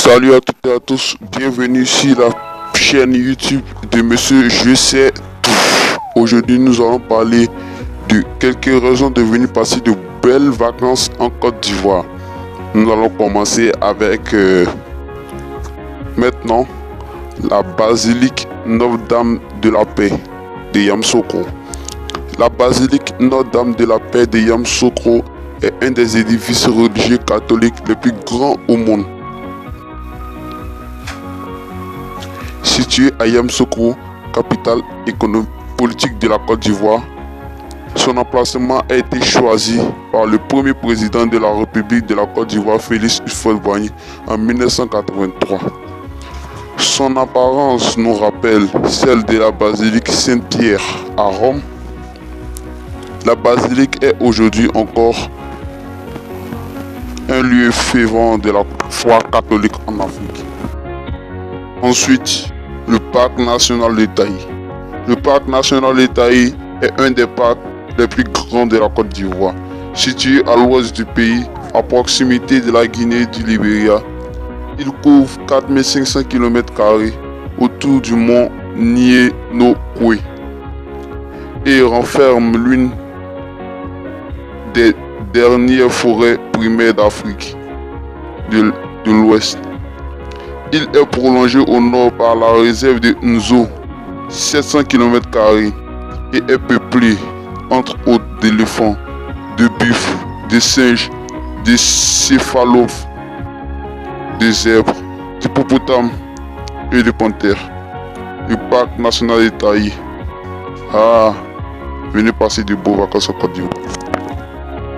Salut à toutes et à tous, bienvenue sur la chaîne YouTube de Monsieur Je sais tout. Aujourd'hui nous allons parler de quelques raisons de venir passer de belles vacances en Côte d'Ivoire. Nous allons commencer avec maintenant la basilique Notre-Dame de la Paix de Yamoussoukro. La basilique Notre-Dame de la Paix de Yamoussoukro est un des édifices religieux catholiques les plus grands au monde. Situé à Yamoussoukro, capitale économique politique de la Côte d'Ivoire, son emplacement a été choisi par le premier président de la République de la Côte d'Ivoire, Félix Houphouët-Boigny, en 1983. Son apparence nous rappelle celle de la basilique Saint-Pierre à Rome. La basilique est aujourd'hui encore un lieu fervent de la foi catholique en Afrique. Ensuite, le parc national de Taï. Le parc national de Taï est un des parcs les plus grands de la Côte d'Ivoire. Situé à l'ouest du pays, à proximité de la Guinée et du Libéria, il couvre 4500 km² autour du mont Niénokoué et renferme l'une des dernières forêts primaires d'Afrique de l'Ouest. Il est prolongé au nord par la réserve de Nzo, 700 km² et est peuplé entre autres d'éléphants, de buffles, de singes, de céphalophes, de zèbres, d'hippopotames et de panthères. Le parc national de Taï. Venez passer de beaux vacances en Côte d'Ivoire.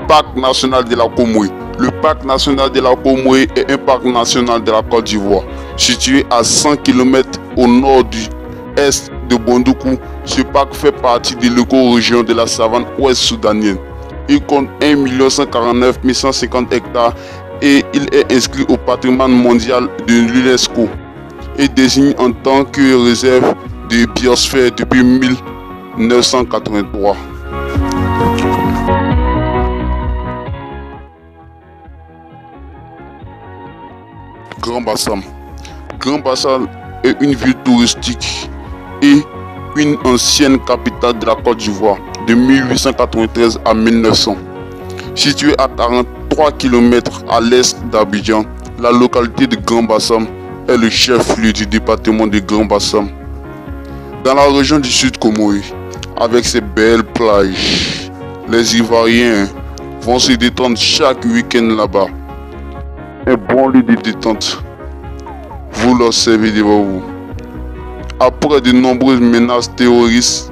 Parc national de la Comoué. Le parc national de la Comoué est un parc national de la Côte d'Ivoire. Situé à 100 km au nord du est de Bondoukou, ce parc fait partie de l'écorégion de la savane ouest soudanienne. Il compte 1 149 150 hectares et il est inscrit au patrimoine mondial de l'UNESCO et désigné en tant que réserve de biosphère depuis 1983. Grand Bassam. Grand Bassam est une ville touristique et une ancienne capitale de la Côte d'Ivoire de 1893 à 1900. Située à 43 km à l'est d'Abidjan, la localité de Grand Bassam est le chef-lieu du département de Grand Bassam, dans la région du Sud Comoé. Avec ses belles plages, les Ivoiriens vont se détendre chaque week-end là-bas. Un bon lieu de détente, vous leur servez devant vous. Après de nombreuses menaces terroristes,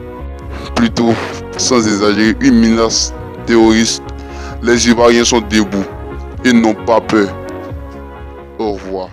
plutôt sans exagérer, une menace terroriste, les Ivoiriens sont debout et n'ont pas peur. Au revoir.